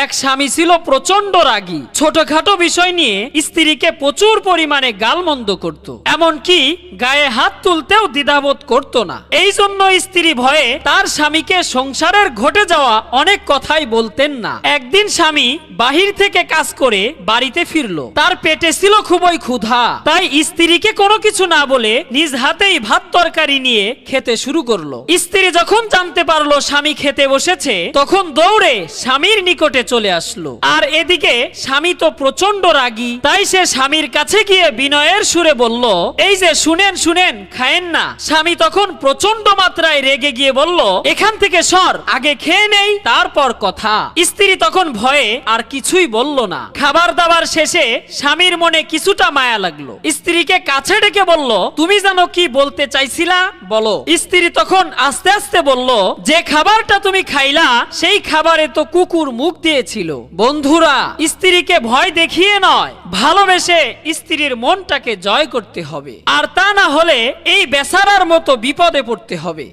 এক স্বামী ছিল প্রচন্ড রাগী। ছোটখাটো বিষয় নিয়ে স্ত্রীকে প্রচুর পরিমাণে গালমন্দ করত, এমনকি গায়ে হাত তুলতেও দ্বিধাবোধ করত না। এই জন্য স্ত্রী ভয়ে তার স্বামীকে সংসারের ঘটে যাওয়া অনেক কথাই বলতেন না। একদিন স্বামী বাহির থেকে কাজ করে বাড়িতে ফিরলো। তার পেটে ছিল খুবই ক্ষুধা, তাই স্ত্রীকে কোনো কিছু না বলে নিজ হাতেই ভাত তরকারি নিয়ে খেতে শুরু করলো। স্ত্রী যখন জানতে পারলো স্বামী খেতে বসেছে, তখন দৌড়ে স্বামীর নিকটে চলে আসলো। আর এদিকে স্বামী তো প্রচন্ড রাগী, তাই সে স্বামীর কাছে গিয়ে বিনয়ের সুরে বলল, এই যে শুনেন শুনেন, খায়েন না। স্বামী তখন প্রচন্ড মাত্রায় রেগে গিয়ে বলল, এখান থেকে সর, আগে খেয়ে নেই তারপর কথা। স্ত্রী তখন ভয়ে আর কিছুই বলল না। খাবার দাবার শেষে স্বামীর মনে কিছুটা মায়া লাগলো। স্ত্রীকে কাছে ডেকে বলল, তুমি জানো কি বলতে চাইছিলা, বলো। স্ত্রী তখন আস্তে আস্তে বলল, যে খাবারটা তুমি খাইলা সেই খাবারে তো কুকুর মুখ দিয়েছিল। বন্ধুরা, স্ত্রীকে ভয় দেখিয়ে নয়, ভালোবেসে স্ত্রীর মনটাকে জয় করতে হবে, আর তা না হলে এই বেচারার মতো বিপদে পড়তে হবে।